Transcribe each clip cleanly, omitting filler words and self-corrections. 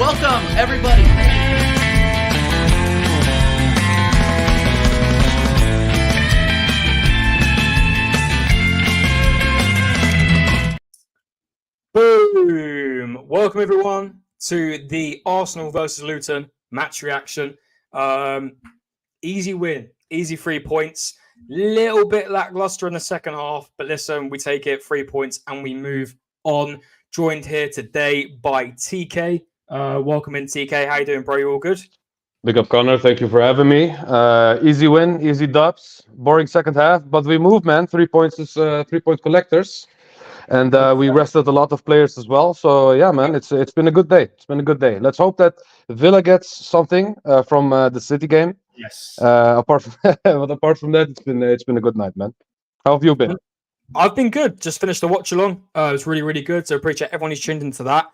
Welcome, everybody. Boom! Welcome everyone to the Arsenal versus Luton match reaction. Easy win, easy 3 points. Little bit lackluster in the second half, but listen, we take it 3 points and we move on. Joined here today by TK. Welcome in, TK. How you doing, bro? You all good? Big up, Connor. Thank you for having me. Easy win, easy dubs. Boring second half, but we moved, man. 3 points is 3-point collectors, and we rested a lot of players as well. So yeah, man, it's been a good day. It's been a good day. Let's hope that Villa gets something from the City game. Yes. Apart from that, it's been a good night, man. How have you been? I've been good. Just finished the watch along. It was really, really good. So appreciate everyone who's tuned into that.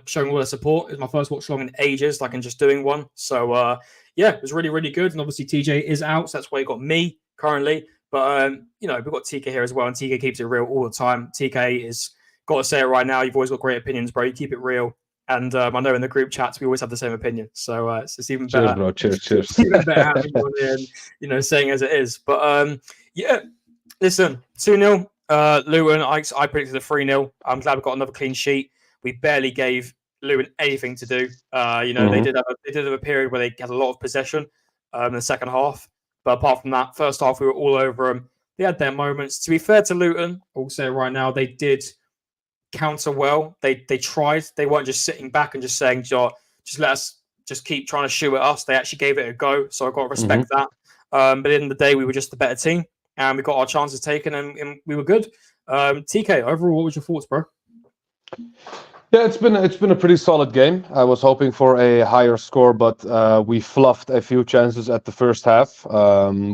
Showing all their support. It's my first watch along in ages, like I'm just doing one. So yeah, it was really, really good. And obviously TJ is out, so that's why you got me currently. But we've got TK here as well, and TK keeps it real all the time. TK is, got to say it right now, you've always got great opinions, bro. You keep it real. And I know in the group chats we always have the same opinion. So it's even better. Cheers, bro. Cheers. It's even better having you on here, saying as it is. But yeah, listen, 2-0. Luton, I predicted a 3-0. I'm glad we got another clean sheet. We barely gave Luton anything to do. They did have a period where they had a lot of possession in the second half. But apart from that, first half we were all over them. They had their moments. To be fair to Luton, I'll say it right now, they did counter well. They tried. They weren't just sitting back and just saying, just let us just keep trying to shoot at us. They actually gave it a go. So I've got to respect that. But at the end of the day, we were just the better team. And we got our chances taken and we were good. TK, overall, what was your thoughts, bro? Yeah, it's been a pretty solid game. I was hoping for a higher score, but we fluffed a few chances at the first half.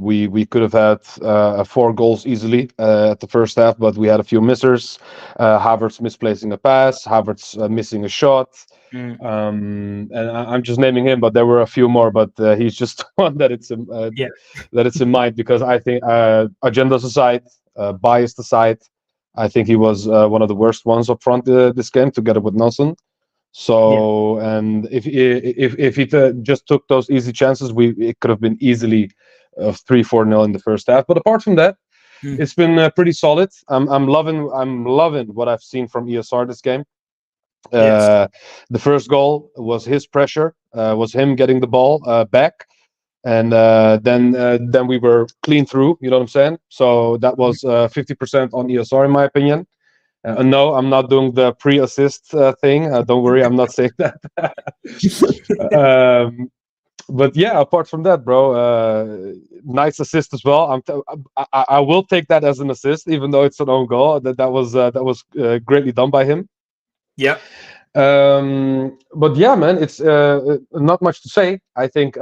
We could have had 4 goals easily at the first half, but we had a few missers. Havertz misplacing a pass, Havertz missing a shot. And I'm just naming him, but there were a few more. But he's just one that it's in mind, because I think agendas aside, biased aside, I think he was one of the worst ones up front this game, together with Nelson. So, and if he just took those easy chances, it could have been easily 3-4-0 in the first half. But apart from that, it's been pretty solid. I'm loving what I've seen from ESR this game. The first goal was his pressure, was him getting the ball back. And then we were clean through, you know what I'm saying? So that was 50% on ESR, in my opinion. No, I'm not doing the pre-assist thing. Don't worry, I'm not saying that. But yeah, apart from that, bro, nice assist as well. I will take that as an assist, even though it's an own goal. That was greatly done by him. Yeah. But yeah, man, it's not much to say. I think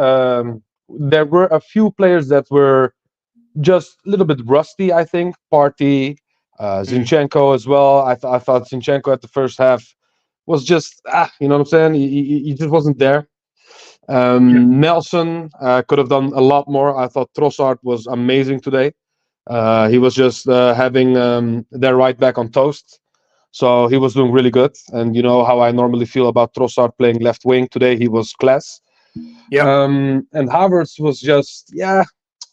there were a few players that were just a little bit rusty, I think. Partey, Zinchenko as well. I thought Zinchenko at the first half was just, you know what I'm saying? He just wasn't there. Nelson could have done a lot more. I thought Trossard was amazing today. He was just having their right back on toast. So he was doing really good. And you know how I normally feel about Trossard playing left wing. Today he was class. Yeah. And Havertz was just,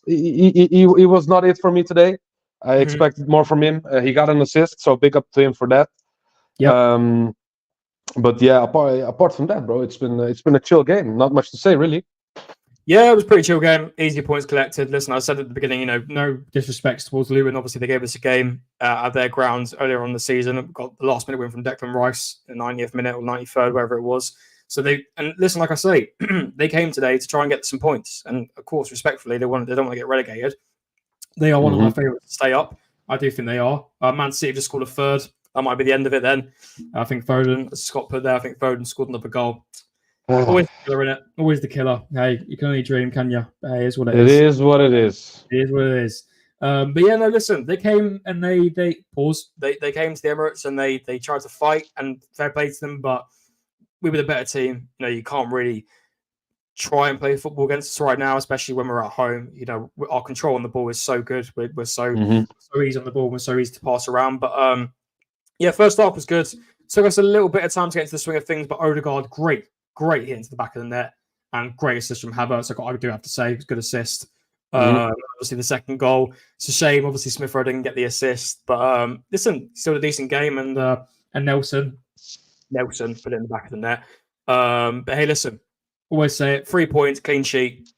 he was not it for me today. I expected more from him. He got an assist, so big up to him for that. Yeah. But yeah, apart from that, bro, it's been a chill game. Not much to say, really. Yeah, it was a pretty chill game. Easy points collected. Listen, I said at the beginning, no disrespect towards Luton. Obviously, they gave us a game at their grounds earlier on in the season. We got the last minute win from Declan Rice, the 90th minute or 93rd, wherever it was. So listen, like I say, they came today to try and get some points. And of course, respectfully, they don't want to get relegated. They are one of my favourites to stay up. I do think they are. Man City just scored a third. That might be the end of it then. I think Foden, as Scott put there, I think Foden scored another goal. Always the killer in it. Always the killer. Hey, you can only dream, can you? Hey, it is what it is. It is what it is. It is what it is. But yeah, no, listen, they came and they paused. They came to the Emirates and they tried to fight, and fair play to them, but we were the better team. You can't really try and play football against us right now, especially when we're at home. Our control on the ball is so good. We're so easy on the ball. We're so easy to pass around. But yeah, first half was good. Took us a little bit of time to get into the swing of things, but Odegaard, great great hit into the back of the net, and great assist from Havertz. I do have to say, it was a good assist. Obviously, the second goal. It's a shame. Obviously, Smith Rowe didn't get the assist, but listen, still a decent game. And Nelson put it in the back of the net. But hey, listen, always say it: 3 points, clean sheet.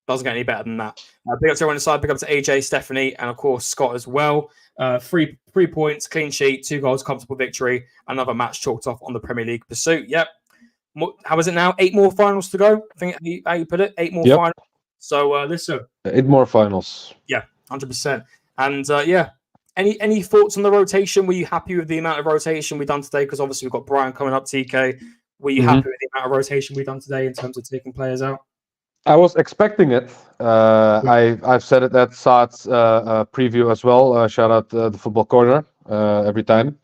Doesn't get any better than that. Big up to everyone inside. Big up to AJ, Stephanie, and of course Scott as well. 3 points, clean sheet, 2 goals, comfortable victory. Another match chalked off on the Premier League pursuit. Yep. How is it now? 8 more finals to go. I think how you put it. 8 more finals. So listen, 8 more finals. Yeah, 100%. And yeah, any thoughts on the rotation? Were you happy with the amount of rotation we've done today? Because obviously we've got Brian coming up. TK, were you happy with the amount of rotation we've done today in terms of taking players out? I was expecting it. I've said it at Saad's preview as well. Shout out the Football Corner every time.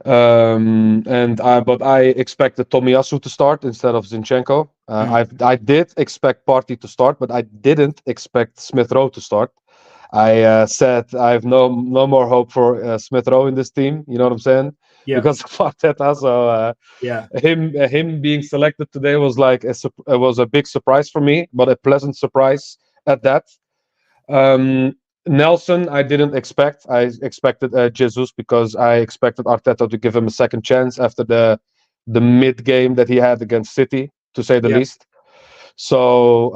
But I expected Tomiyasu to start instead of Zinchenko. I did expect Partey to start, but I didn't expect Smith Rowe to start. I said I have no more hope for Smith Rowe in this team. You know what I'm saying? Yeah. Because of Arteta. So him being selected today was like a big surprise for me, but a pleasant surprise at that. Nelson, I didn't expect. I expected Jesus because I expected Arteta to give him a second chance after the mid game that he had against City, to say the least. So,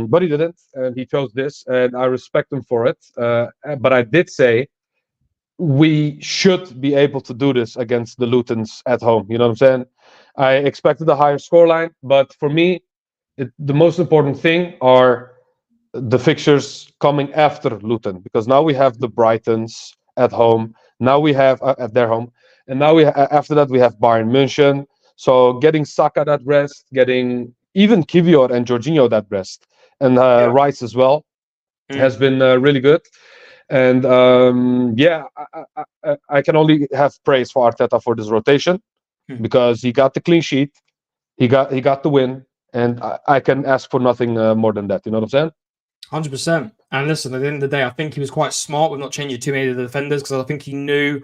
but he didn't, and he chose this, and I respect him for it. But I did say we should be able to do this against the Lutons at home. You know what I'm saying? I expected a higher scoreline, but for me, the most important thing are the fixtures coming after Luton, because now we have the Brightons at home. Now we have at their home, and now after that we have Bayern München. So getting Saka that rest, getting even Kivior and Jorginho that rest, and Rice as well has been really good. And I can only have praise for Arteta for this rotation because he got the clean sheet, he got the win, and I can ask for nothing more than that. You know what I'm saying? 100%. And listen, at the end of the day, I think he was quite smart with not changing too many of the defenders, because I think he knew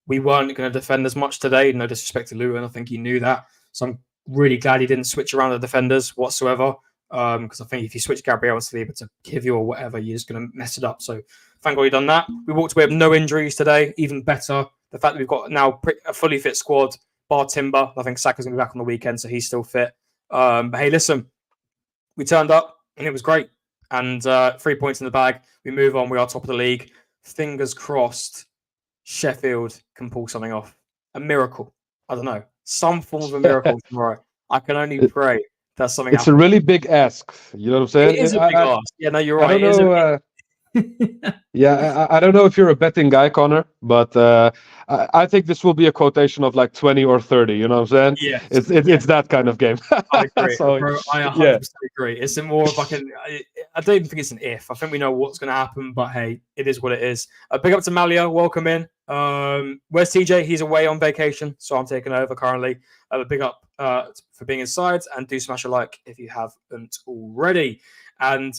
we weren't going to defend as much today. No disrespect to Luton, I think he knew that. So I'm really glad he didn't switch around the defenders whatsoever, because I think if you switch Gabriel and Saliba to Kivior or whatever, you're just going to mess it up. So thank God he done that. We walked away with no injuries today, even better. The fact that we've got now a fully fit squad, bar Timber. I think Saka's going to be back on the weekend, so he's still fit. But hey, listen, we turned up and it was great. And 3 points in the bag. We move on. We are top of the league. Fingers crossed Sheffield can pull something off. A miracle. I don't know. Some form of a miracle tomorrow. I can only pray that's something. It's a really big ask. You know what I'm saying? It is a big ask. Yeah, no, you're right. I don't know. I don't know if you're a betting guy, Connor, but I think this will be a quotation of like 20 or 30. You know what I'm saying? Yeah, it's that kind of game. I agree. So, bro, I 100% agree. It's a more of like I don't even think it's an if. I think we know what's going to happen, but hey, it is what it is. Big up to Malia. Welcome in. Where's TJ? He's away on vacation, so I'm taking over currently. Big up for being inside, and do smash a like if you haven't already. And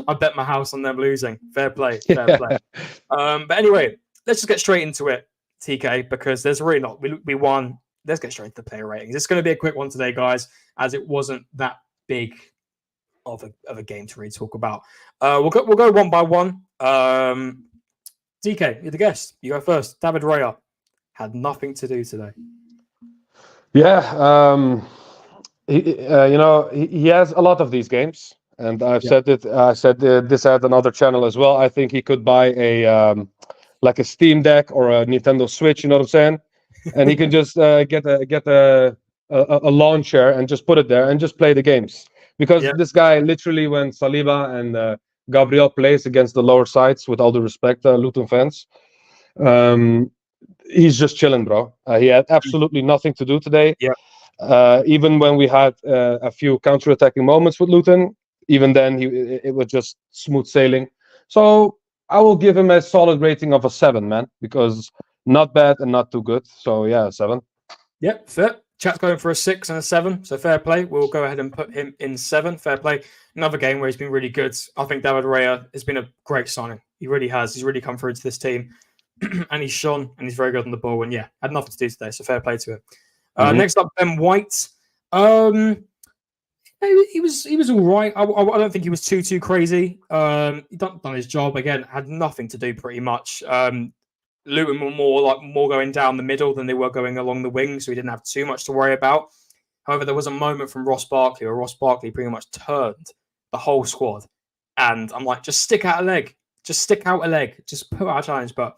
I bet my house on them losing. Fair play. But anyway, let's just get straight into it, TK, because there's really not. We won. Let's get straight into the player ratings. It's going to be a quick one today, guys, as it wasn't that big of a game to really talk about. We'll go one by one. TK, you're the guest. You go first. David Raya had nothing to do today. Yeah, he has a lot of these games. And I've said it. I said this at another channel as well. I think he could buy a like a Steam Deck or a Nintendo Switch. You know what I'm saying? And he can just get a lawn chair and just put it there and just play the games. Because this guy literally, when Saliba and Gabriel plays against the lower sides, with all due respect, Luton fans, he's just chilling, bro. He had absolutely nothing to do today. Yeah. Even when we had a few counter-attacking moments with Luton. Even then, it was just smooth sailing. So I will give him a solid rating of a 7, man, because not bad and not too good. So yeah, 7. Yep, fair. Chat's going for a 6 and a 7, so fair play. We'll go ahead and put him in 7. Fair play. Another game where he's been really good. I think David Raya has been a great signing. He really has. He's really come through to this team, and he's shone, and he's very good on the ball. And yeah, had nothing to do today, so fair play to him. Next up, Ben White. He was all right. I don't think he was too crazy. He done his job again. Had nothing to do pretty much. Luton were more going down the middle than they were going along the wing, so he didn't have too much to worry about. However, there was a moment from Ross Barkley where Ross Barkley pretty much turned the whole squad, and I'm like, just stick out a leg, just put out a challenge. But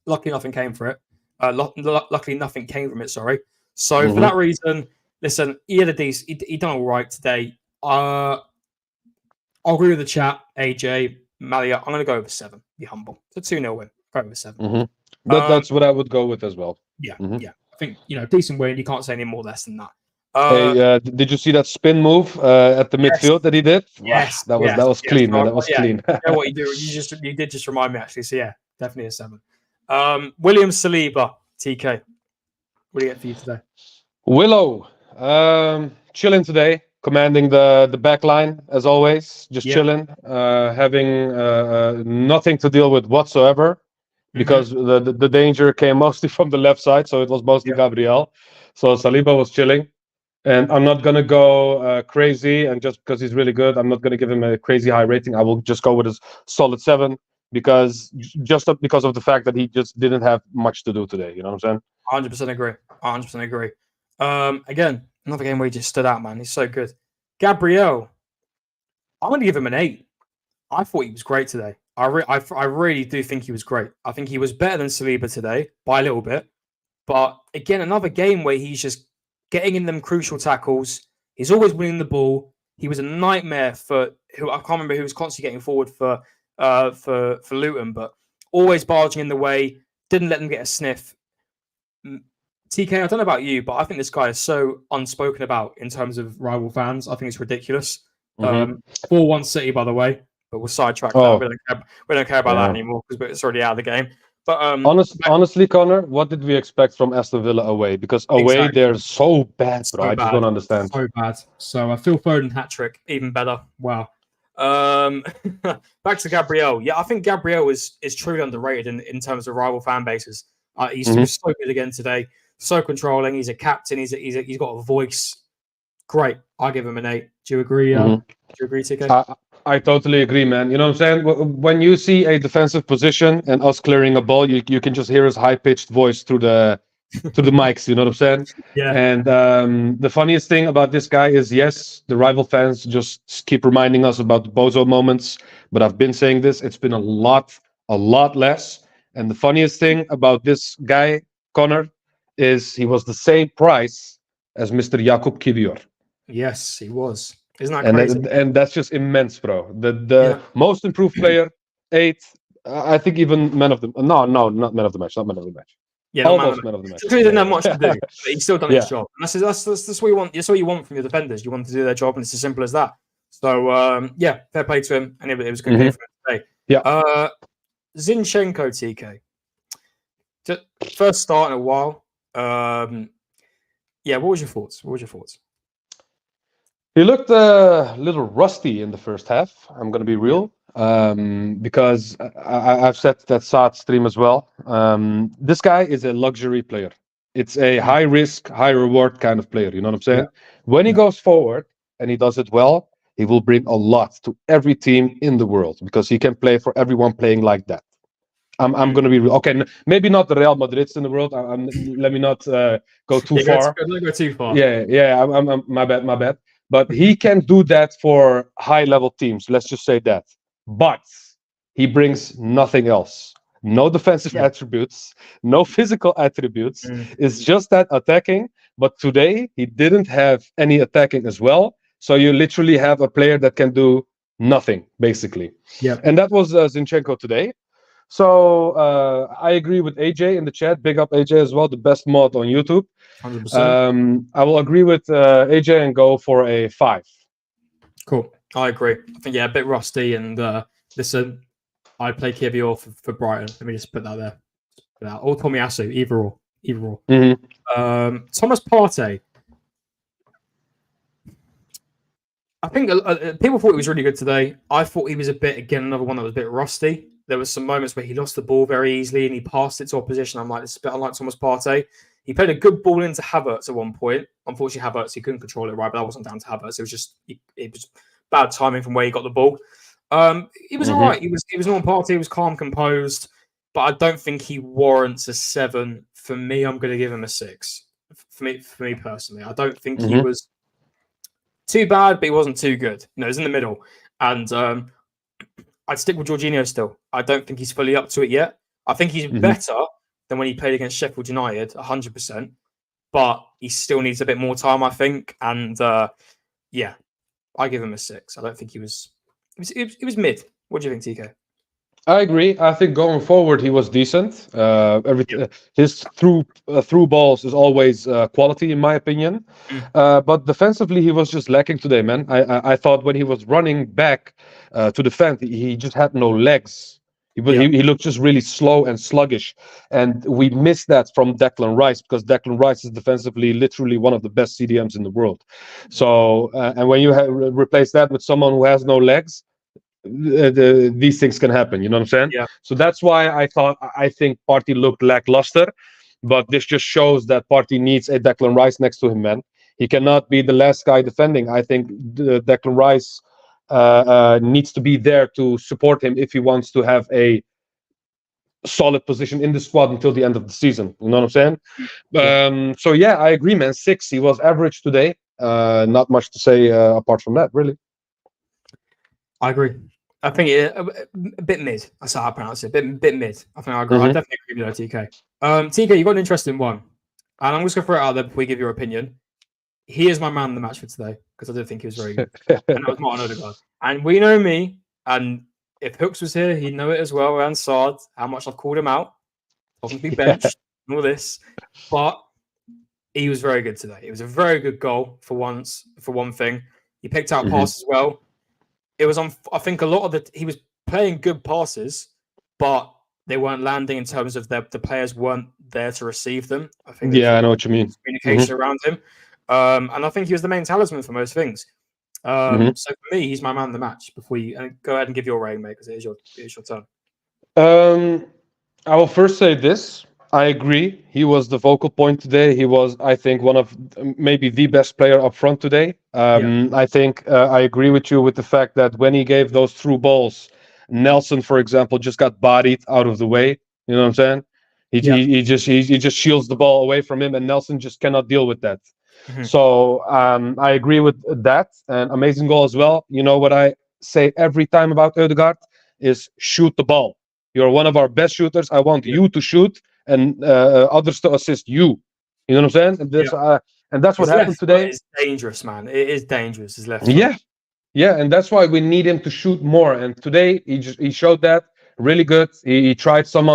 luckily, nothing came for it. Luckily, nothing came from it. Sorry. So for that reason, listen, he had a decent. He done all right today. I'll agree with the chat, AJ, Malia. I'm going to go over 7. Be humble. It's a 2-0 win. Go over 7. That's what I would go with as well. Yeah. I think decent win. You can't say any more less than that. Hey, did you see that spin move at the midfield that he did? Yes, that was clean, man. That was clean. You know what you do? You did just remind me actually. So yeah, definitely a 7. William Saliba, TK. What do you get for you today? Willow, chilling today, commanding the back line as always, just chilling, having nothing to deal with whatsoever, because the danger came mostly from the left side, so it was mostly Gabriel. So Saliba was chilling, and I'm not gonna go crazy, and just because he's really good, I'm not gonna give him a crazy high rating. I will just go with a solid 7, because of the fact that he just didn't have much to do today. You know what I'm saying? 100% agree. 100% agree. Again, another game where he just stood out, man. He's so good. Gabriel, I'm going to give him an 8. I thought he was great today. I really do think he was great. I think he was better than Saliba today by a little bit. But again, another game where he's just getting in them crucial tackles. He's always winning the ball. He was a nightmare for who I can't remember who was constantly getting forward for Luton, but always barging in the way. Didn't let them get a sniff. TK, I don't know about you, but I think this guy is so unspoken about in terms of rival fans. I think it's ridiculous. 4-1 City, by the way, but we'll sidetrack that. We don't care about that anymore because it's already out of the game. But honestly, Connor, what did we expect from Aston Villa away? Because away they're so bad, bro. I just don't understand. So bad. So Phil Foden hat-trick, even better. Wow. Back to Gabriel. Yeah, I think Gabriel is truly underrated in terms of rival fan bases. He's so good again today. So controlling. He's a captain. He's got a voice. Great. I'll give him an 8. Do you agree? Do you agree, TK? I totally agree, man. You know what I'm saying? When you see a defensive position and us clearing a ball, you can just hear his high-pitched voice through the mics. You know what I'm saying? Yeah. And the funniest thing about this guy is, yes, the rival fans just keep reminding us about the Bozo moments. But I've been saying this. It's been a lot less. And the funniest thing about this guy, Connor, is he was the same price as Mr. Jakub Kiwior. Yes, he was. Isn't that crazy? And that's just immense, bro. The most improved player, 8. I think even man of the not man of the match, not man of the match. Yeah, almost man of the match. He didn't have much to do, but he's still done his job. And that's what you want. That's what you want from your defenders. You want to do their job, and it's as simple as that. So fair play to him, and it was a good game for him today. Yeah. Zinchenko, TK. First start in a while. What was your thoughts? He looked a little rusty in the first half. I'm going to be real, because I've said that Saad stream as well. This guy is a luxury player. It's a high risk, high reward kind of player. You know what I'm saying? Yeah. When he goes forward and he does it well, he will bring a lot to every team in the world, because he can play for everyone playing like that. I'm going to be real. Okay, maybe not the Real Madrids in the world. Let me not go too far. Don't go too far. Yeah. I'm my bad. But he can do that for high-level teams. Let's just say that. But he brings nothing else. No defensive attributes, no physical attributes. It's just that attacking. But today, he didn't have any attacking as well. So you literally have a player that can do nothing, basically. Yeah. And that was Zinchenko today. So I agree with AJ in the chat. Big up AJ as well, the best mod on YouTube. 100%. I will agree with AJ and go for a 5. Cool. I agree. I think a bit rusty. And listen, I play Kiwior for Brighton. Let me just put that there. Or Tomiyasu, either or. Thomas Partey. I think people thought he was really good today. I thought he was another one that was a bit rusty. There was some moments where he lost the ball very easily and he passed it to opposition. I'm like, this is a bit unlike Thomas Partey. He played a good ball into Havertz at one point. Unfortunately, Havertz, he couldn't control it right, but that wasn't down to Havertz. It was bad timing from where he got the ball. He was all right. He was on party. He was calm, composed, but I don't think he warrants a 7. For me, I'm going to give him a 6. For me personally, I don't think he was too bad, but he wasn't too good. He was in the middle, and I'd stick with Jorginho still. I don't think he's fully up to it yet. I think he's better than when he played against Sheffield United, 100%. But he still needs a bit more time, I think. And yeah, I give him a 6. I don't think he was. It was mid. What do you think, TK? I agree. I think going forward he was decent. His through balls is always quality in my opinion. But defensively he was just lacking today, man. I thought when he was running back to defend, he just had no legs. He looked just really slow and sluggish, and we missed that from Declan Rice because Declan Rice is defensively literally one of the best CDMs in the world. So and when you replace that with someone who has no legs, these things can happen. You know what I'm saying? Yeah. So that's why I think Partey looked lackluster, but this just shows that Partey needs a Declan Rice next to him, man. He cannot be the last guy defending. I think Declan Rice needs to be there to support him if he wants to have a solid position in the squad until the end of the season. You know what I'm saying? So yeah, I agree, man. 6. He was average today. Not much to say apart from that, really. I agree. I think a bit mid. That's how I pronounce it. Bit mid. I think I agree. I definitely agree with that, TK. TK, you got an interesting one, and I'm just gonna throw it out there before we give your opinion. He is my man of the match for today because I did think he was very good, and that was Martin Odegaard. And we know me, and if Hooks was here, he'd know it as well. And Sard, how much I've called him out, told him to be benched, and all this, but he was very good today. It was a very good goal for once. For one thing, he picked out pass as well. It was on. I think a lot of he was playing good passes, but they weren't landing in terms of the players weren't there to receive them. I think. Yeah, I know what you mean. Communication around him, and I think he was the main talisman for most things. So for me, he's my man of the match. Before you go ahead and give your rating, mate, because it is your turn. I will first say this. I agree. He was the focal point today. He was, I think, one of maybe the best player up front today. I think I agree with you with the fact that when he gave those through balls, Nelson, for example, just got bodied out of the way. You know what I'm saying? He just shields the ball away from him, and Nelson just cannot deal with that. So I agree with that. And amazing goal as well. You know what I say every time about Odegaard is shoot the ball. You're one of our best shooters. I want you to shoot and others to assist you. You know what I'm saying? And that's what happened today. It's dangerous, man. It is dangerous. His left. Yeah, and that's why we need him to shoot more. And today he showed that really good. He tried some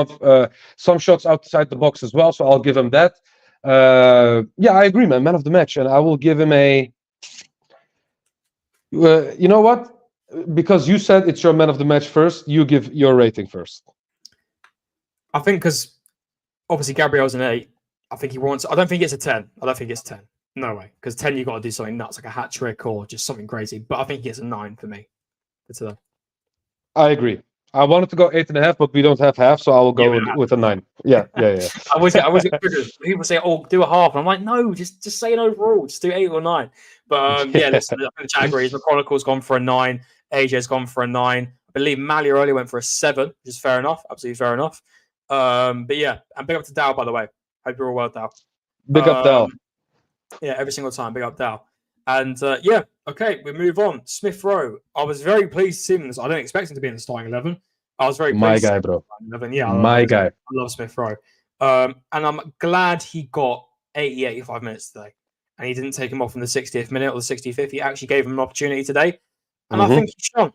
shots outside the box as well. So I'll give him that. I agree, man. Man of the match, and I will give him a. You know what? Because you said it's your man of the match first, you give your rating first. I think because obviously Gabriel's an 8. I think he wants. I don't think it's a 10. I don't think it's 10. No way. Because 10, you got to do something nuts, like a hat trick or just something crazy. But I think he gets a 9 for me. I agree. I wanted to go 8.5, but we don't have half, so I will go with a 9. Yeah. I always get people say, "Oh, do a half," and I'm like, "No, just say an overall. Just do 8 or 9." But listen, I think the chat agrees. The Chronicle's gone for a 9. AJ's gone for a 9. I believe Mali earlier went for a 7, which is fair enough. Absolutely fair enough. But yeah, and big up to Dow, by the way. Hope you're all well, Dow. Big up Dow. Yeah, every single time. Big up Dow. And okay, we move on. Smith Rowe. I was very pleased to see him. I didn't expect him to be in the starting 11. I was very pleased. My guy, bro. 11. Yeah, guy. I love Smith Rowe. And I'm glad he got 85 minutes today. And he didn't take him off in the 60th minute or the 65th. He actually gave him an opportunity today. And I think he shone.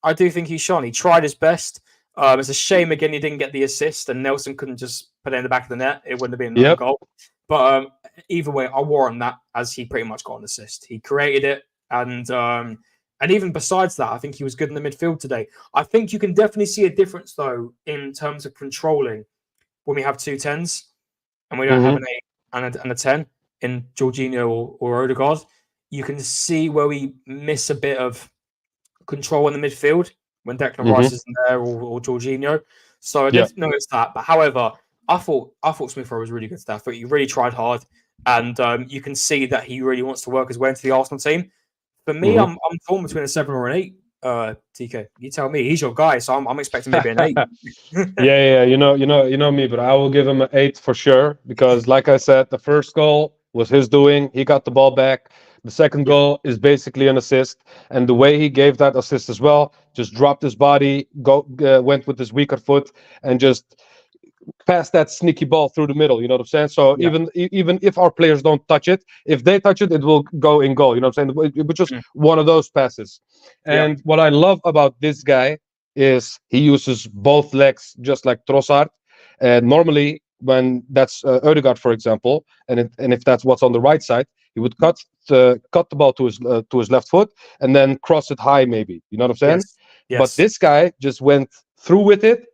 I do think he shone. He tried his best. It's a shame, again, he didn't get the assist and Nelson couldn't just put it in the back of the net. It wouldn't have been a goal. But either way, I warrant that as he pretty much got an assist. He created it. And even besides that, I think he was good in the midfield today. I think you can definitely see a difference, though, in terms of controlling when we have 2 10s and we don't have an 8 and a 10 in Jorginho or Odegaard. You can see where we miss a bit of control in the midfield when Declan Rice isn't there or Jorginho. So I did notice that. But however, I thought Smith Rowe was really good today. I thought he really tried hard, and you can see that he really wants to work his way into the Arsenal team. For me, I'm torn between a 7 or an 8. TK, you tell me. He's your guy, so I'm expecting maybe an 8. Yeah. You know me, but I will give him an 8 for sure because, like I said, the first goal was his doing. He got the ball back. The second goal is basically an assist, and the way he gave that assist as well, just dropped his body, went with his weaker foot, and just pass that sneaky ball through the middle. You know what I'm saying? So Yeah. even if our players don't touch it, if they touch it, it will go in goal. You know what I'm saying? It was just one of those passes. And what I love about this guy is he uses both legs just like Trossard. And normally when that's Ødegaard, for example, and if that's what's on the right side, he would cut the ball to his left foot and then cross it high, maybe. You know what I'm saying? Yes. But this guy just went through with it,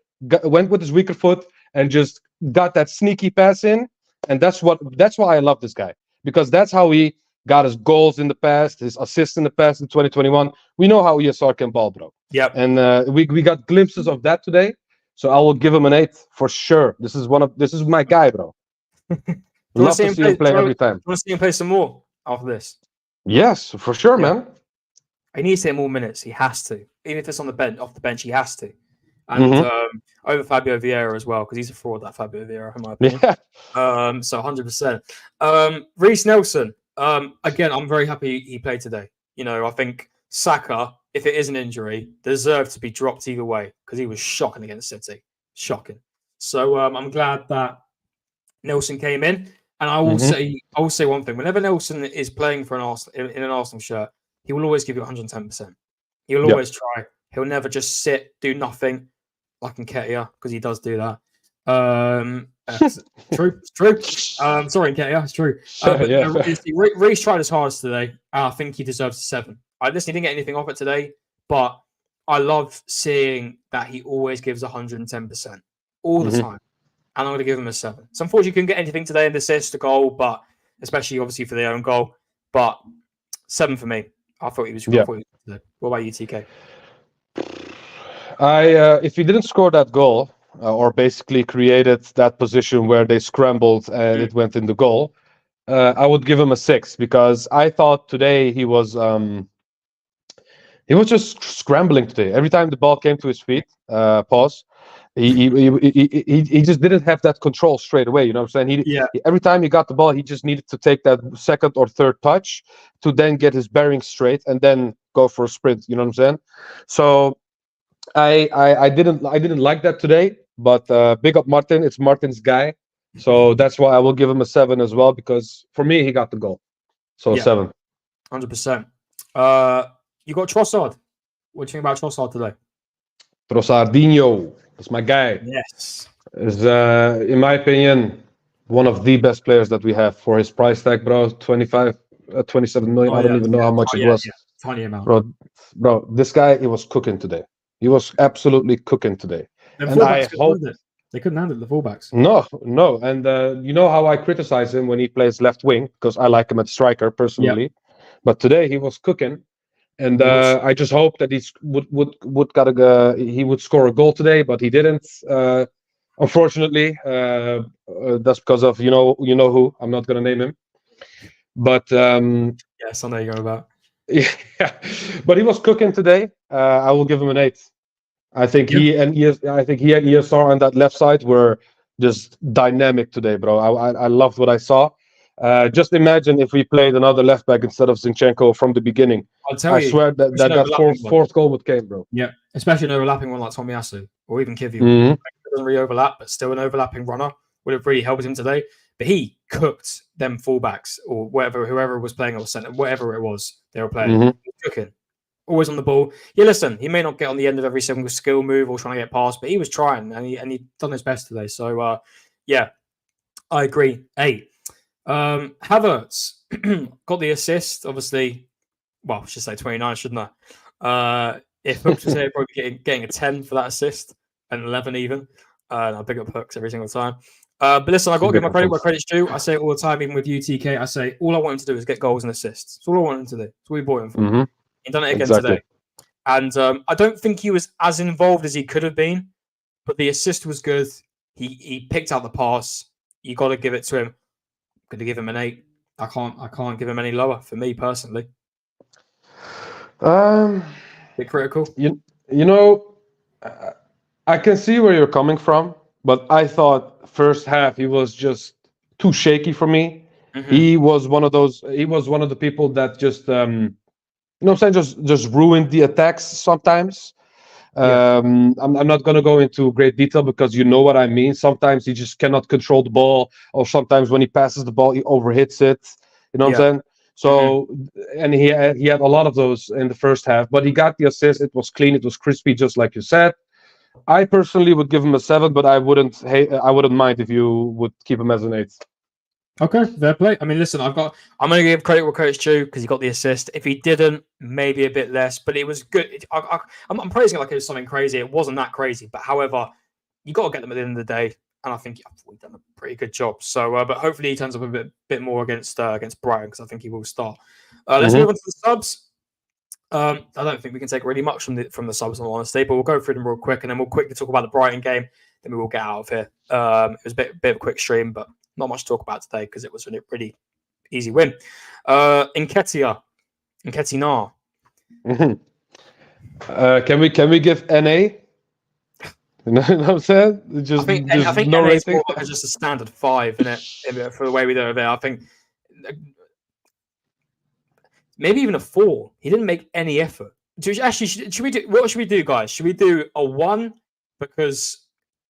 went with his weaker foot, and just got that sneaky pass in. And that's why I love this guy, because that's how he got his goals in the past, his assists in the past in 2021. We know how ESR can ball, bro. Yep. And we got glimpses of that today. So I will give him an 8 for sure. This is my guy, bro. Love to see him play every time. You want to see him play some more after this? Yes, for sure, man. He needs to hit more minutes. He has to. Even if it's on the bench, off the bench, he has to. And over Fabio Vieira as well, because he's a fraud, that Fabio Vieira, in my opinion. Yeah. So 100%. Reece Nelson. Again, I'm very happy he played today. You know, I think Saka, if it is an injury, deserved to be dropped either way because he was shocking against City. Shocking. So I'm glad that Nelson came in. And I will say one thing. Whenever Nelson is playing for in an Arsenal shirt, he will always give you 110%. He will always try. He'll never just sit, do nothing, like Nketiah, because he does do that. True. Sorry, Nketiah, it's true. But Reece tried his hardest today. I think he deserves a 7. He didn't get anything off it today, but I love seeing that he always gives 110% all the time. And I'm going to give him a 7. So unfortunately, you couldn't get anything today in the assist, the goal, but especially obviously for their own goal. But 7 for me. I thought he was good. What about you, TK? If he didn't score that goal or basically created that position where they scrambled and it went in the goal, I would give him a 6 because I thought today he was just scrambling today. Every time the ball came to his feet, he just didn't have that control straight away. You know what I'm saying? Every time he got the ball, he just needed to take that second or third touch to then get his bearings straight and then go for a sprint. You know what I'm saying? So I didn't like that today. But big up Martin. It's Martin's guy. So that's why I will give him a 7 as well, because for me he got the goal. So 7. 100%. You got Trossard. What do you think about Trossard today? Trossardinho. That's my guy. Yes. Is in my opinion one of the best players that we have for his price tag, bro. 27 million. I don't even know how much it was. Tiny amount. Bro, this guy, he was cooking today. He was absolutely cooking today. And I hope they couldn't handle the fullbacks. No. And you know how I criticize him when he plays left wing, because I like him at striker personally. Yep. But today he was cooking. And I just hope that he would score a goal today, but he didn't. Unfortunately, that's because of you know who. I'm not gonna name him, but yes, I know you're about. Yeah, but he was cooking today. I will give him an 8. I think he and ESR on that left side were just dynamic today, bro. I loved what I saw. Just imagine if we played another left back instead of Zinchenko from the beginning. I swear that fourth goal would came, bro. Yeah, especially an overlapping one like Tomiyasu or even Kivior. Doesn't really overlap, but still an overlapping runner would have really helped him today. But he cooked them fullbacks or whoever was playing or centre, whatever it was they were playing. Cooking, always on the ball. Yeah, listen, he may not get on the end of every single skill move or trying to get past, but he was trying and he done his best today. So yeah, I agree. 8. Havertz got the assist, obviously. Well, I should say 29, shouldn't I? If Hooks was here, probably getting a 10 for that assist, and 11 even. And I pick up Hooks every single time. But listen, I've got to give my credit where credit's due. I say it all the time, even with you, TK. I say all I want him to do is get goals and assists. That's all I want him to do. That's what we bought him for. He done it again today. And I don't think he was as involved as he could have been, but the assist was good. He picked out the pass. You got to give it to him. I'm going to give him an 8. I can't give him any lower for me personally. Bit critical. You know, I can see where you're coming from, but I thought first half he was just too shaky for me. Mm-hmm. He was one of those. He was one of the people that just, you know, what I'm saying, just ruined the attacks sometimes. I'm not going to go into great detail because you know what I mean. Sometimes he just cannot control the ball, or sometimes when he passes the ball, he overhits it. You know what I'm saying? So, and he had a lot of those in the first half, but he got the assist. It was clean, it was crispy, just like you said. I personally would give him a 7, but I wouldn't mind if you would keep him as an 8. Okay, fair play. I mean, listen, I'm going to give credit where credit's due because he got the assist. If he didn't, maybe a bit less, but it was good. I'm praising it like it was something crazy. It wasn't that crazy, but however, you got to get them at the end of the day, and I think we've done a pretty good job. So, but hopefully he turns up a bit more against Brighton because I think he will start. Let's move on to the subs. I don't think we can take really much from the subs, in all honesty, but we'll go through them real quick, and then we'll quickly talk about the Brighton game. Then we will get out of here. It was a bit of a quick stream, but not much to talk about today because it was a really easy win. Nketiah. Can we give NA? You know what I'm saying? I think no rating. Is just a standard 5, isn't it? For the way we do it there, I think maybe even a 4. He didn't make any effort. Should we do? What should we do, guys? Should we do a 1 because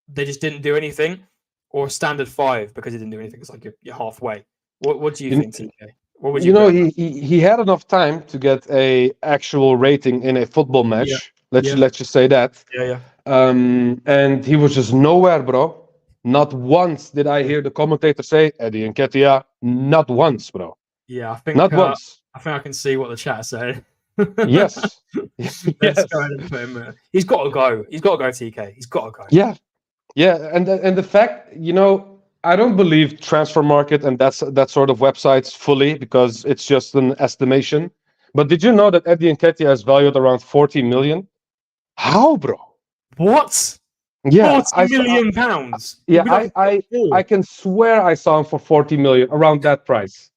they just didn't do anything, or a standard 5 because he didn't do anything? It's like you're halfway. What do you think, TK? What would you? He had enough time to get a actual rating in a football match. Let's just say that. Yeah. And he was just nowhere, bro. Not once did I hear the commentator say Eddie Nketiah. Not once, bro. Yeah, I think not once. I think I can see what the chat said. Yes. Let's go ahead and put him. He's got to go. He's got to go, TK. He's got to go. Yeah. And the fact, I don't believe Transfer Market and that sort of websites fully because it's just an estimation. But did you know that Eddie Nketiah is valued around 40 million? How, bro? What? Yeah, 40 million pounds. Yeah, I can swear I saw him for 40 million around that price.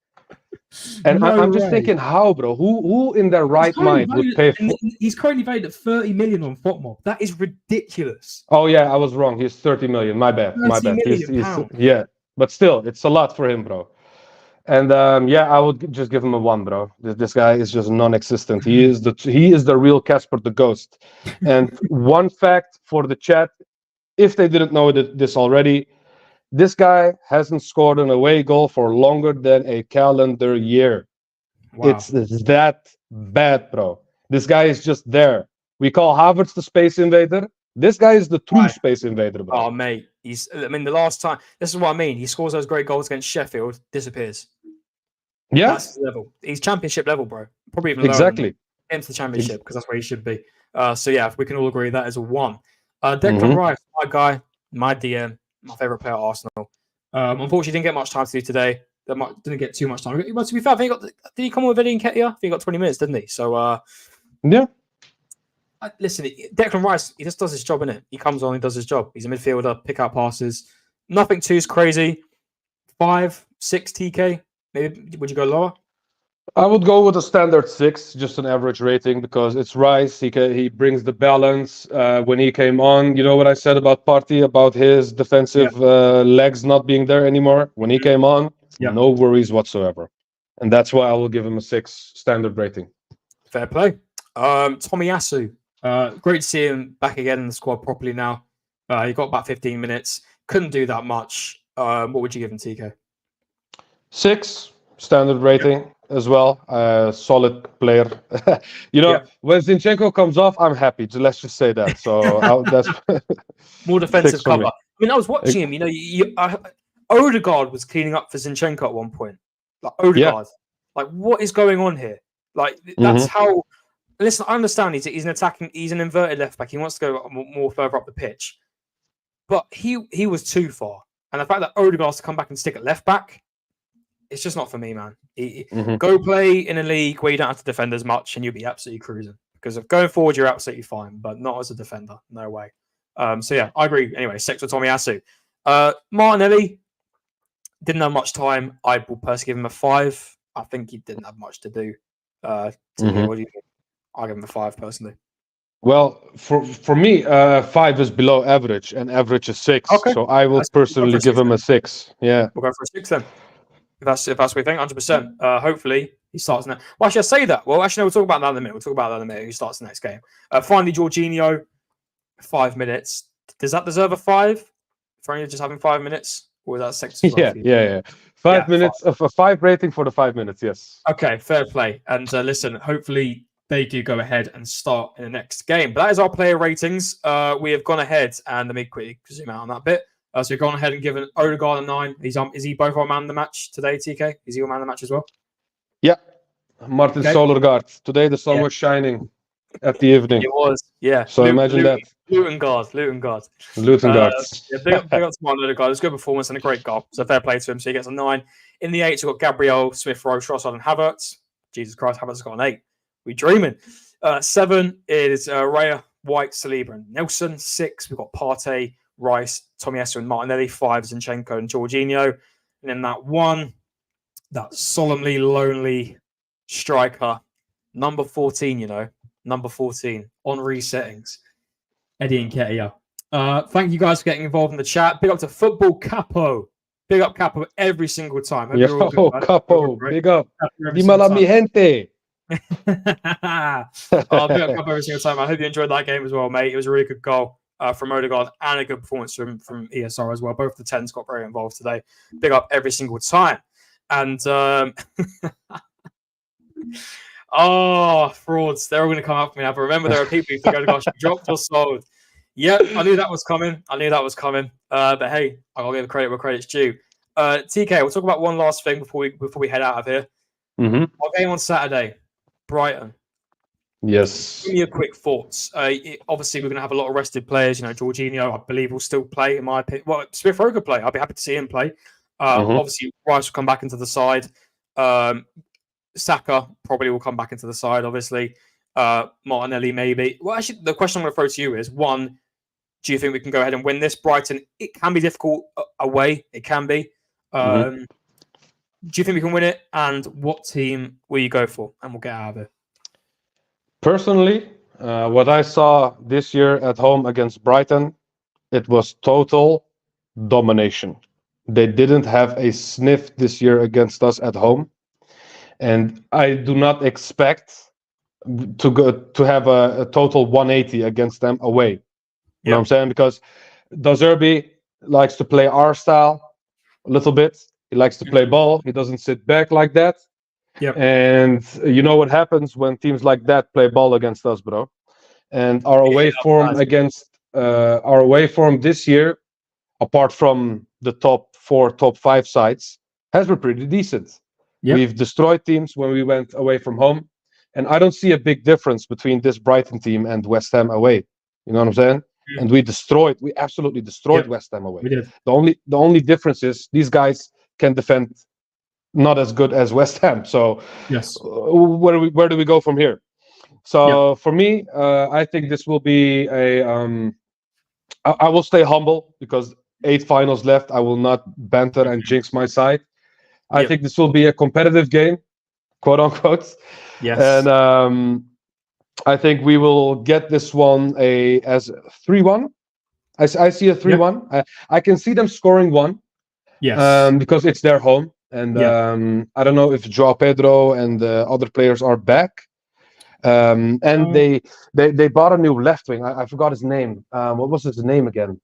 And I'm just thinking, how, bro? Who in their right mind would pay for? He's currently valued at 30 million on FOTMob. That is ridiculous. Oh yeah, I was wrong. He's 30 million. My bad. Yeah, but still, it's a lot for him, bro. And I would just give him a 1, bro. This guy is just non-existent. He is the real Casper the Ghost. And one fact for the chat, if they didn't know this already, this guy hasn't scored an away goal for longer than a calendar year. Wow. It's that bad, bro. This guy is just there. We call Havertz the space invader. This guy is the true space invader, bro. Oh, mate. The last time, this is what I mean. He scores those great goals against Sheffield, disappears. Yeah. That's his level. He's championship level, bro. Probably even lower. Exactly. Into the championship because that's where he should be. So yeah, we can all agree that is a 1. Declan Rice, my guy, my DM, my favorite player at Arsenal. Unfortunately, didn't get much time to do today. Didn't get too much time. But to be fair, I think did he come with Eddie Nketiah? I think he got 20 minutes, didn't he? So yeah. Listen, Declan Rice, he just does his job, innit? He comes on, he does his job. He's a midfielder, pick out passes. Nothing too crazy. 5, 6 TK. Maybe would you go lower? I would go with a standard 6, just an average rating, because it's Rice. He brings the balance. When he came on, you know what I said about Partey, about his defensive legs not being there anymore. When he came on, no worries whatsoever. And that's why I will give him a 6 standard rating. Fair play. Tomiyasu. Great to see him back again in the squad properly now. He got about 15 minutes. Couldn't do that much. What would you give him, TK? 6 standard rating as well. Solid player. When Zinchenko comes off, I'm happy. Let's just say that. So that's more defensive cover. I mean, I was watching him. Odegaard was cleaning up for Zinchenko at one point. Like Odegaard. Like, what is going on here? Like, that's how. Listen, I understand he's an inverted left back. He wants to go more further up the pitch, but he was too far. And the fact that Odegaard's to come back and stick at left back, it's just not for me, man. Go play in a league where you don't have to defend as much, and you'll be absolutely cruising. Because of going forward, you're absolutely fine, but not as a defender. No way. So yeah, I agree. Anyway, 6 with Tomiyasu. Martinelli didn't have much time. I will personally give him a 5. I think he didn't have much to do. What do you think? I'll give him a 5 personally. Well, for me, 5 is below average, and average is 6. Okay. So I will personally give him a 6. Yeah. We'll go for a 6 then. If that's what we think, 100%. Hopefully he starts now. Well, actually, I say that. Well, actually, no, we'll talk about that in a minute. Who starts the next game? Finally, Jorginho, 5 minutes. Does that deserve a 5 for only just having 5 minutes, or is that 6? Yeah. 5 minutes of a 5 rating for the 5 minutes. Yes. Okay, fair play. And listen, hopefully they do go ahead and start in the next game. But that is our player ratings. We have gone ahead, and let me quickly zoom out on that bit. So we've gone ahead and given Odegaard a 9. Is he both our man of the match today, TK? Is he your man of the match as well? Yeah. Martin Solergaard. Today the sun was shining at the evening. It was, yeah. So imagine that. Luton guard. Big up to Martin Odegaard. It's a good performance and a great goal. So fair play to him. So he gets a 9. In the 8s, we've got Gabriel, Smith Rowe, Trossard, and Havertz. Jesus Christ, Havertz has got an 8. We dreaming. 7 is Raya, White, Saliba, and Nelson. 6, we've got Partey, Rice, Tomiyasu, and Martinelli. 5, Zinchenko and Jorginho. And then that 1, that solemnly lonely striker, number 14, number 14 on resettings, Eddie Nketiah. Thank you guys for getting involved in the chat. Big up to Football Capo. Big up Capo every single time. Yo, Capo, big up. Dímelo mi gente. Big up Capo every single time. I hope you enjoyed that game as well, mate. It was a really good goal from Odegaard and a good performance from ESR as well. Both the 10s got very involved today. Big up every single time. And frauds. They're all going to come up for me now. But remember, there are people who think Odegaard should be dropped or sold. Yep, I knew that was coming. But hey, I gotta give credit where credit's due. TK, we'll talk about one last thing before we head out of here. Our game on Saturday, Brighton. Yes. Give me your quick thoughts. Obviously, we're going to have a lot of rested players. Jorginho, I believe, will still play. In my opinion, well, Smith Rowe could play. I'd be happy to see him play. Obviously, Rice will come back into the side. Saka probably will come back into the side. Obviously, Martinelli maybe. Well, actually, the question I'm going to throw to you is: 1, do you think we can go ahead and win this? Brighton, it can be difficult away. It can be. Do you think we can win it? And what team will you go for? And we'll get out of it. Personally, what I saw this year at home against Brighton, it was total domination. They didn't have a sniff this year against us at home. And I do not expect to have a total 180 against them away. You know what I'm saying? Because De Zerbi likes to play our style a little bit. He likes to play ball. He doesn't sit back like that. And you know what happens when teams like that play ball against us, bro. And our away form this year, apart from the top 4, top 5 sides, has been pretty decent. We've destroyed teams when we went away from home. And I don't see a big difference between this Brighton team and West Ham away. You know what I'm saying? And we absolutely destroyed West Ham away. We did. The only difference is these guys can defend not as good as West Ham. So where do we go from here? So for me, I think this will be I will stay humble because 8 finals left. I will not banter and jinx my side. I think this will be a competitive game, quote unquote. Yes. And I think we will get this one as 3-1. I see a 3-1. I can see them scoring 1. Yes. Because it's their home. And I don't know if Joao Pedro and the other players are back. And they bought a new left wing. I forgot his name. What was his name again?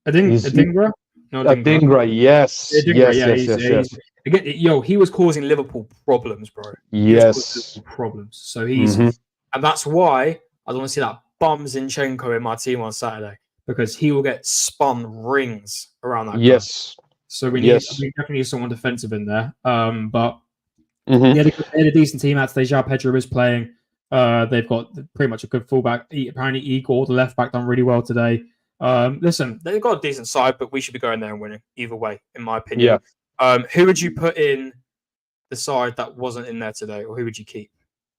Adingra? No, Adingra, yes. Yes. Again, he was causing Liverpool problems, bro. Yes. Problems. So he's... And that's why I don't want to see that bum Zinchenko in my team on Saturday, because he will get spun rings around that guy. So we definitely need someone defensive in there. But they had a decent team out today. João Pedro is playing. They've got pretty much a good fullback. Apparently, Igor, the left back, done really well today. Listen, they've got a decent side, but we should be going there and winning either way, in my opinion. Who would you put in the side that wasn't in there today, or who would you keep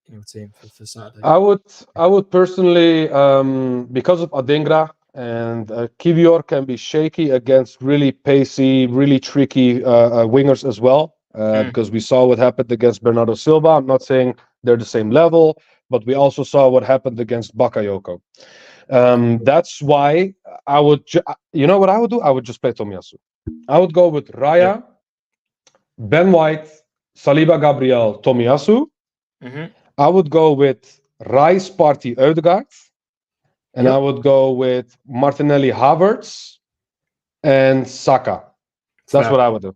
in your team for Saturday? I would personally, because of Adingra, and Kivior can be shaky against really pacey, really tricky wingers as well. Because we saw what happened against Bernardo Silva. I'm not saying they're the same level, but we also saw what happened against Bakayoko. That's why I would, you know what I would do? I would just play Tomiyasu. I would go with Raya, Ben White, Saliba Gabriel, Tomiyasu. I would go with Rice, Partey, Ødegaard. And I would go with Martinelli, Havertz, and Saka. That's what I would do.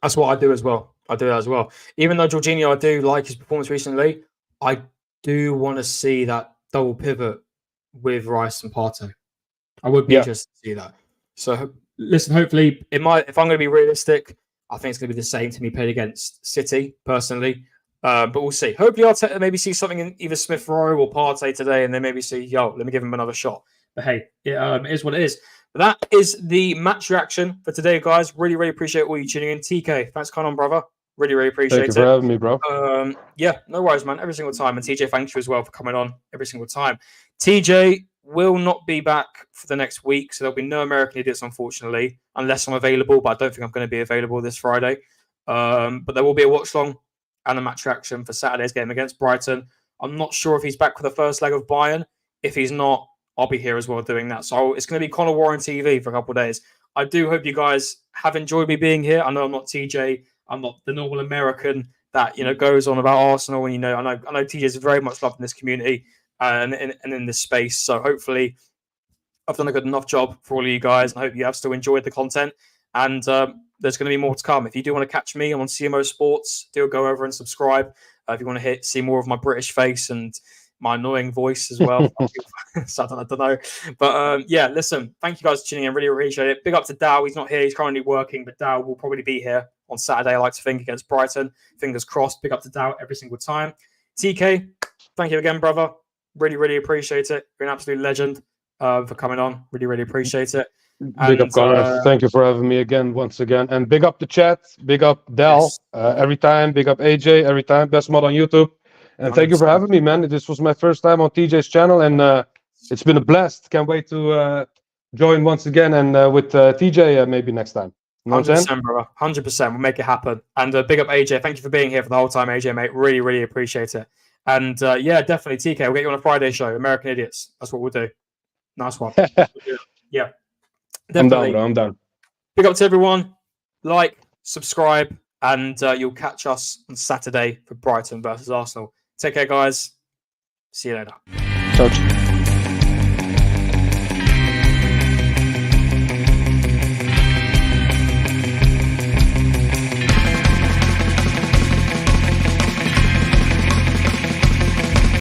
That's what I do as well. I do that as well. Even though Jorginho, I do like his performance recently, I do want to see that double pivot with Rice and Partey. I would be interested to see that. So listen, hopefully it might. If I'm going to be realistic, I think it's going to be the same to me played against City personally. But we'll see. Hopefully I'll maybe see something in either Smith Rowe or Partey today, and then maybe see, let me give him another shot. But hey, it is what it is. But that is the match reaction for today, guys. Really, really appreciate all you tuning in. TK, thanks for coming on, brother. Really, really appreciate it. Thank you for having me, bro. Yeah, no worries, man. Every single time. And TJ, thank you as well for coming on every single time. TJ will not be back for the next week, so there'll be no American Idiots, unfortunately, unless I'm available, but I don't think I'm going to be available this Friday. But there will be a watch-long and a match reaction for Saturday's game against Brighton. I'm not sure if he's back for the first leg of Bayern. If he's not, I'll be here as well doing that. So it's going to be Connor Warren TV for a couple of days. I do hope you guys have enjoyed me being here. I know I'm not TJ. I'm not the normal American that goes on about Arsenal. And I know TJ is very much loved in this community and in this space. So hopefully, I've done a good enough job for all of you guys. And I hope you have still enjoyed the content. And there's going to be more to come. If you do want to catch me, I'm on CMO Sports. Do go over and subscribe. If you want to see more of my British face and my annoying voice as well. So I don't know. But yeah, listen, thank you guys for tuning in. Really appreciate it. Big up to Dow. He's not here. He's currently working, but Dow will probably be here on Saturday, I like to think, against Brighton. Fingers crossed. Big up to Dow every single time. TK, thank you again, brother. Really, really appreciate it. You're an absolute legend for coming on. Really, really appreciate it. Big up, Connor. Thank you for having me once again. And big up the chat. Big up Del every time. Big up AJ every time. Best mod on YouTube. And 100%. Thank you for having me, man. This was my first time on TJ's channel, and it's been a blast. Can't wait to join once again and with TJ maybe next time. You know 100%, brother. 100%. We'll make it happen. And big up AJ. Thank you for being here for the whole time, AJ, mate. Really, really appreciate it. And yeah, definitely, TK. We'll get you on a Friday show. American Idiots. That's what we'll do. Nice one. Yeah. Definitely. I'm down, bro. I'm down. Big up to everyone. Like, subscribe, and you'll catch us on Saturday for Brighton versus Arsenal. Take care, guys. See you later. Ciao.